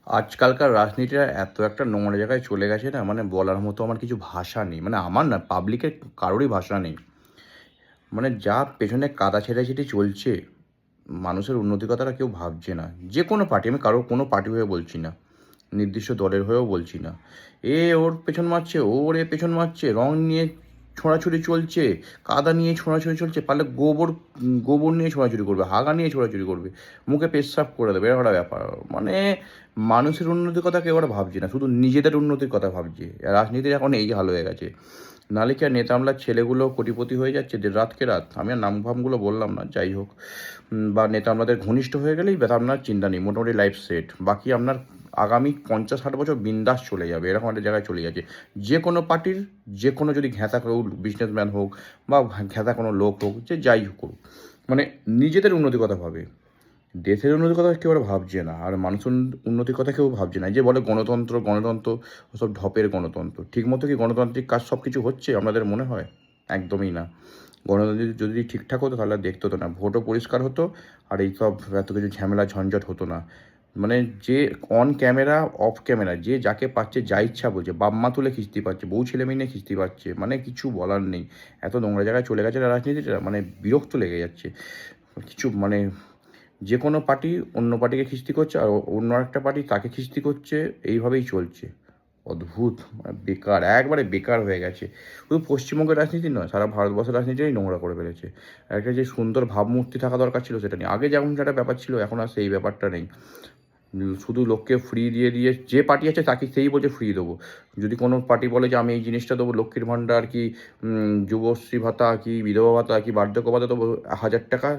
আজকালকার রাজনীতিটা এত একটা নোংরা জায়গায় চলে গেছে না, মানে বলার মতো আমার কিছু ভাষা নেই। মানে আমার না, পাবলিকের কারোরই ভাষা নেই। মানে যা পেছনে কাদা ছেঁটাছেঁটি চলছে, মানুষের উন্নতির কথাটা কেউ ভাবছে না। যে কোনো পার্টি, আমি কারো কোনো পার্টি হয়ে বলছি না, নির্দিষ্ট দলের হয়েও বলছি না। ওর পেছন মারছে, ওর পেছন মারছে, রং নিয়ে ছোঁড়াছুড়ি চলছে, কাদা নিয়ে ছোঁড়াছুড়ি চলছে, পারলে গোবর গোবর নিয়ে ছোঁড়াছুড়ি করবে, হাগা নিয়ে ছোঁড়াছুড়ি করবে, মুখে পেচ্ছাপ করে দেবে, এরকম একটা ব্যাপার। মানে মানুষের উন্নতির কথা কেউ আর ভাবছে না, শুধু নিজেদের উন্নতির কথা ভাবছে। রাজনীতির এখন এই হাল হয়ে গেছে। নাহলে কি আর নেতা আমলার ছেলেগুলো কোটিপতি হয়ে যাচ্ছে যে রাতকে রাত? আমি আর নামফামগুলো বললাম না, যাই হোক। বা নেতা আপনাদের ঘনিষ্ঠ হয়ে গেলেই ব্যথা, আপনার চিন্তা নেই, মোটামুটি লাইফ সেট। বাকি আপনার আগামী 50-60 বছর বিন্দাস চলে যাবে, এরকম একটা জায়গায় চলে যাচ্ছে। যে কোনো পার্টির, যে কোনো যদি ঘ্যাঁতা কেউ বিজনেসম্যান হোক বা ঘ্যাঁতা কোনো লোক হোক, যে যাই হোক, মানে নিজেদের উন্নতির কথা ভাবে, দেশের উন্নতির কথা কেউ আর ভাবছে না। আর মানুষের উন্নতির কথা কেউ ভাবছে না। যে বলে গণতন্ত্র গণতন্ত্র, ওসব ঢপের গণতন্ত্র। ঠিকমতো কি গণতান্ত্রিক কাজ সব কিছু হচ্ছে আমাদের মনে হয়? একদমই না। গণতন্ত্র যদি ঠিকঠাক হতো তাহলে দেখতে হতো না, ভোটও পরিষ্কার হতো, আর এইসব এত কিছু ঝামেলা ঝঞ্ঝট হতো না। মানে যে অন ক্যামেরা অফ ক্যামেরা যে যাকে পাচ্ছে যা ইচ্ছা বলছে, বাপ মা তুলে খিস্তি পাচ্ছে, বউ ছেলে মেয়ে নিয়ে খিস্তি পাচ্ছে, মানে কিছু বলার নেই। এত নোংরা জায়গায় চলে গেছে রাজনীতিটা, মানে বিরক্ত লেগে যাচ্ছে কিছু। মানে যে কোনো পার্টি অন্য পার্টিকে খিস্তি করছে, আর অন্য একটা পার্টি তাকে খিস্তি করছে, এইভাবেই চলছে। অদ্ভুত, মানে বেকার, একবারে বেকার হয়ে গেছে। শুধু পশ্চিমবঙ্গের রাজনীতি নয়, সারা ভারতবর্ষের রাজনীতিটাই নোংরা করে ফেলেছে। একটা যে সুন্দর ভাবমূর্তি থাকা দরকার ছিল সেটা নেই। আগে যেমন একটা ব্যাপার ছিল, এখন আর সেই ব্যাপারটা নেই। শুধু লোককে ফ্রি দিয়ে দিয়ে, যে পার্টি আছে তাকে সেই বলছে ফ্রি দেবো। যদি কোনো পার্টি বলে যে আমি এই জিনিসটা দেবো, লক্ষ্মীর ভাণ্ডার কি যুবশ্রী ভাতা কি বিধবা ভাতা কি বার্ধক্য ভাতা দেবো 1000 টাকা,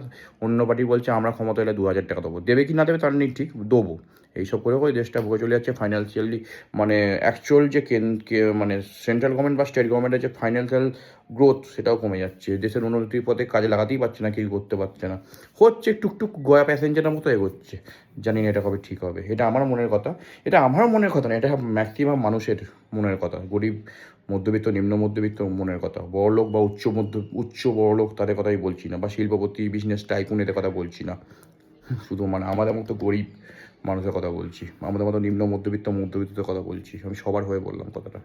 অন্য পার্টি বলছে আমরা ক্ষমতা এলে 2000 টাকা দেবো। দেবে কি না দেবে তার নেই ঠিক, দেবো। এইসব করে করে দেশটা ভুগে চলে যাচ্ছে ফাইন্যান্সিয়ালি। মানে অ্যাকচুয়াল যে মানে সেন্ট্রাল গভর্নমেন্ট বা স্টেট গভর্নমেন্টের যে ফাইন্যান্সিয়াল গ্রোথ, সেটাও কমে যাচ্ছে। দেশের উন্নতির পথে কাজে লাগাতেই পারছে না, কেউ করতে পারছে না। হচ্ছে টুকটুক গয়া প্যাসেঞ্জারের মতো এগোচ্ছে। জানি না এটা কবে ঠিক হবে। এটা আমার মনের কথা, এটা আমার মনের কথা না, এটা ম্যাক্সিমাম মানুষের মনের কথা। গরিব, মধ্যবিত্ত, নিম্ন মধ্যবিত্ত মনের কথা। বড়লোক বা উচ্চ বড়লোক তাদের কথাই বলছি না, বা শিল্পপতি বিজনেস টাইকুন এদের কথা বলছি না। শুধু মানে আমাদের মতো গরিব মানুষের কথা বলছি, আমাদের মতো নিম্ন মধ্যবিত্তের কথা বলছি। আমি সবার হয়ে বললাম কথাটা।